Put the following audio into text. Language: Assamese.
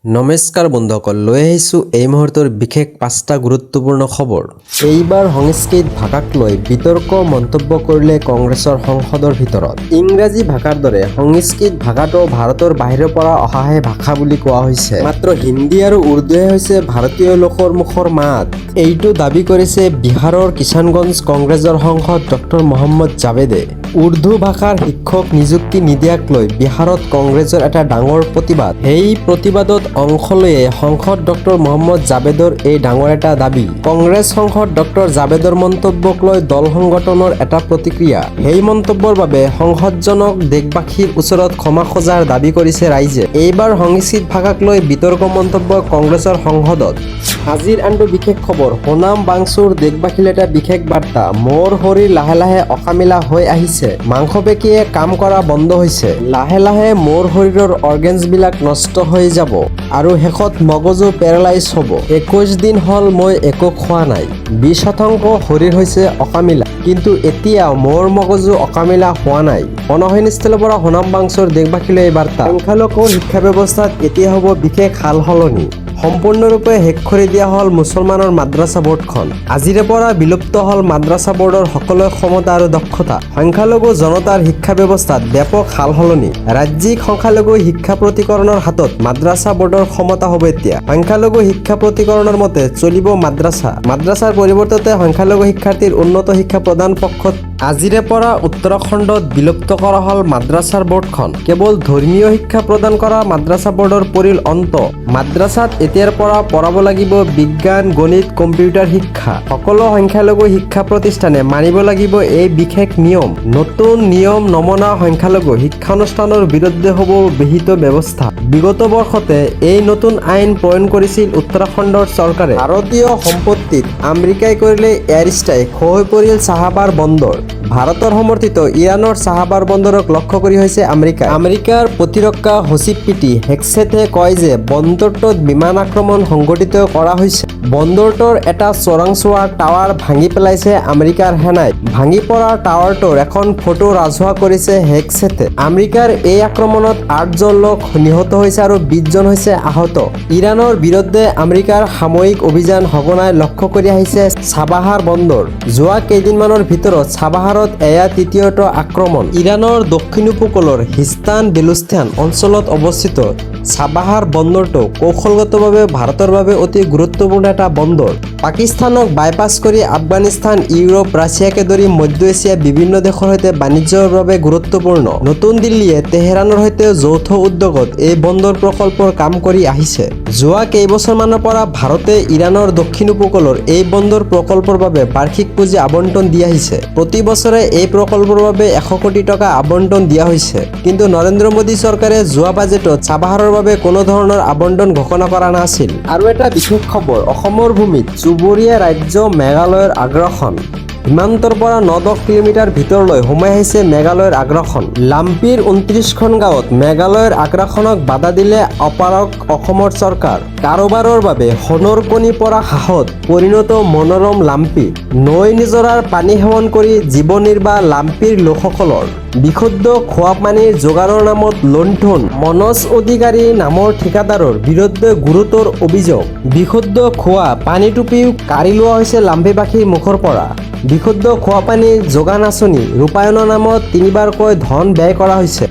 নমস্কাৰ বন্ধুসকল, লৈ আহিছোঁ এই মুহূৰ্তৰ বিশেষ 5টা গুৰুত্বপূৰ্ণ খবৰ। এইবাৰ সংস্কৃত ভাষাক লৈ বিতৰ্ক মন্তব্য কৰিলে কংগ্ৰেছৰ সংসদৰ ভিতৰত। ইংৰাজী ভাষাৰ দৰে সংস্কৃত ভাষাটো ভাৰতৰ বাহিৰৰ পৰা অহাহে ভাষা বুলি কোৱা হৈছে। মাত্ৰ হিন্দী আৰু উৰ্দুহে হৈছে ভাৰতীয় লোকৰ মুখৰ মাত। এইটো দাবী কৰিছে বিহাৰৰ কিষাণগঞ্জ কংগ্ৰেছৰ সাংসদ ডক্টৰ মহম্মদ জাভেদে। উৰ্দু ভাষাৰ শিক্ষক নিযুক্তি নিদিয়াক লৈ বিহাৰত কংগ্ৰেছৰ এটা ডাঙৰ প্ৰতিবাদ। এই প্ৰতিবাদত অংশ লৈয়ে সাংসদ ডক্টৰ মহম্মদ জাভেদৰ এই ডাঙৰ এটা দাবী। কংগ্ৰেছ সাংসদ ডক্টৰ জাভেদৰ মন্তব্যক লৈ দল সংগঠনৰ এটা প্ৰতিক্ৰিয়া। সেই মন্তব্যৰ বাবে সাংসদজনক দেশবাসীৰ ওচৰত ক্ষমা খোজাৰ দাবী কৰিছে ৰাইজে। এইবাৰ সংস্কৃত ভাষাক লৈ বিতৰ্ক মন্তব্য কংগ্ৰেছৰ সংসদত। আজিৰ আনটো বিশেষ খবৰ, সোনাম বাংচুৰ দেশবাসীলৈ এটা বিশেষ বাৰ্তা। মোৰ শৰীৰ লাহে লাহে অকামিলা হৈ আহিছে, মাংসপেশীয়ে কাম কৰা বন্ধ হৈছে। লাহে লাহে মোৰ শৰীৰৰ অৰ্গেনছবিলাক নষ্ট হৈ যাব আৰু শেষত মগজু পেৰালাইজ হ'ব। 21 দিন হ'ল মই একো খোৱা নাই। 20% শৰীৰ হৈছে অকামিলা, কিন্তু এতিয়া মোৰ মগজু অকামিলা হোৱা নাই। অনশনস্থলৰ পৰা সোনাম বাংচুৰ দেশবাসীলৈ এই বাৰ্তা। সংখ্যালঘুৰ শিক্ষা ব্যৱস্থাত এতিয়া হ'ব বিশেষ সাল সলনি। সম্পূৰ্ণৰূপে শেষ কৰি দিয়া হ'ল মুছলমানৰ মাদ্ৰাছা বোৰ্ডখন। আজিৰে পৰা বিলুপ্ত হ'ল মাদ্ৰাছা বোৰ্ডৰ সকলো ক্ষমতা আৰু দক্ষতা। সংখ্যালঘু জনতাৰ শিক্ষা ব্যৱস্থাত ব্যাপক সাল সলনি। ৰাজ্যিক সংখ্যালঘু শিক্ষা প্ৰতিকৰণৰ হাতত মাদ্ৰাছা বোৰ্ডৰ ক্ষমতা হ'ব এতিয়া। সংখ্যালঘু শিক্ষা প্ৰতিকৰণৰ মতে চলিব মাদ্ৰাছা। মাদ্ৰাছাৰ পৰিৱৰ্ততে সংখ্যালঘু শিক্ষাৰ্থীৰ উন্নত শিক্ষা প্ৰদান পক্ষত আজিৰে পৰা উত্তৰাখণ্ডত বিলুপ্ত কৰা হ'ল মাদ্ৰাছাৰ বোৰ্ডখন। কেৱল ধৰ্মীয় শিক্ষা প্ৰদান কৰা মাদ্ৰাছা বোৰ্ডৰ পৰিল অন্ত। মাদ্ৰাছাত এতিয়াৰ পৰা পঢ়াব লাগিব বিজ্ঞান, গণিত, কম্পিউটাৰ শিক্ষা। সকলো সংখ্যালঘু শিক্ষা প্ৰতিষ্ঠানে মানিব লাগিব এই বিশেষ নিয়ম। নতুন নিয়ম নমনা সংখ্যালঘু শিক্ষানুষ্ঠানৰ বিৰুদ্ধে হ'ব বিহিত ব্যৱস্থা। বিগত বৰ্ষতে এই নতুন আইন প্ৰণয়ন কৰিছিল উত্তৰাখণ্ডৰ চৰকাৰে। ভাৰতীয় সম্পত্তিত আমেৰিকাই কৰিলে এয়াৰ ষ্ট্ৰাইক, হৈ পৰিল চাহাবাৰ বন্দৰ। ভাৰতৰ সমৰ্থিত ইৰাণৰ চাহাবাৰ বন্দৰক লক্ষ্য কৰি হৈছে আমেৰিকা। আমেৰিকাৰ প্ৰতিৰক্ষা সচিব পিটি হেগছেথে কয় যে বন্দৰটোত বিমান আক্ৰমণ সংঘটিত কৰা হৈছে। বন্দৰটোৰ এটা চোৰাংচোৱা টাৱাৰ ভাঙি পেলাইছে আমেৰিকাৰ সেনাই। ভাঙি পৰা টাৱাৰটোৰ এখন ফটো ৰাজহুৱা কৰিছে হেগছেথে। আমেৰিকাৰ এই আক্ৰমণত 8জন লোক নিহত হৈছে আৰু 20 জন হৈছে আহত। ইৰাণৰ বিৰুদ্ধে আমেৰিকাৰ সামৰিক অভিযান সঘনাই লক্ষ্য কৰি আহিছে চাবাহাৰ বন্দৰ। যোৱা কেইদিনমানৰ ভিতৰত চাবাহাৰত এয়া তৃতীয়টো আক্ৰমণ। ইৰাণৰ দক্ষিণ উপকূলৰ হিস্তান বেলুচিস্তান অঞ্চলত অৱস্থিত চাবাহাৰ বন্দৰটো কৌশলগতভাৱে ভাৰতৰ বাবে অতি গুৰুত্বপূৰ্ণ এটা বন্দৰ। পাকিস্তানক বাইপাছ কৰি আফগানিস্তান, ইউৰোপ, ৰাছিয়াকে ধৰি মধ্য এছিয়াৰ বিভিন্ন দেশৰ সৈতে বাণিজ্যৰ বাবে গুৰুত্বপূৰ্ণ। নতুন দিল্লীয়ে তেহৰানৰ সৈতে যৌথ উদ্যোগত এই বন্দৰ প্ৰকল্পৰ কাম কৰি আহিছে। যোৱা কেইবছৰমানৰ পৰা ভাৰতে ইৰাণৰ দক্ষিণ উপকূলৰ এই বন্দৰ প্ৰকল্পৰ বাবে বাৰ্ষিক পুঁজি আবণ্টন দি আহিছে। প্ৰতি বছৰে এই প্ৰকল্পৰ বাবে 100 কোটি টকা আবণ্টন দিয়া হৈছে। কিন্তু নৰেন্দ্ৰ মোদী চৰকাৰে যোৱা বাজেটত চাবাহাৰৰ বাবে কোনো ধৰণৰ আবণ্টন ঘোষণা কৰা নাছিল। আৰু এটা বিশেষ খবৰ, অসমৰ ভূমিত চুবুৰীয়া ৰাজ্য মেঘালয়ৰ আগ্ৰাসন। সীমান্তৰ পৰা 9-10 কিলোমিটাৰ ভিতৰলৈ সোমাই আহিছে মেঘালয়ৰ আগ্ৰাসন। লাম্পিৰ 29খন গাঁৱত মেঘালয়ৰ আগ্ৰাসনক বাধা দিলে অপাৰক অসমৰ চৰকাৰ। কাৰোবাৰৰ বাবে সোণৰ কণী পৰা হাঁহত পৰিণত মনোৰম লাম্পি। নৈ নিজৰাৰ পানী সেৱন কৰি জীৱন নিৰ্বাহ লাম্পিৰ লোকসকলৰ। বিশুদ্ধ খোৱা পানীৰ যোগানৰ নামত লুণ্ঠন। মনোজ অধিকাৰী নামৰ ঠিকাদাৰৰ বিৰুদ্ধে গুৰুতৰ অভিযোগ। বিশুদ্ধ খোৱা পানী টুপিও কাঢ়ি লোৱা হৈছে লাম্পিবাসীৰ মুখৰ পৰা। বিশুদ্ধ খোৱা পানীৰ যোগান আঁচনি ৰূপায়ণৰ নামত 3বাৰকৈ ধন ব্যয় কৰা হৈছে।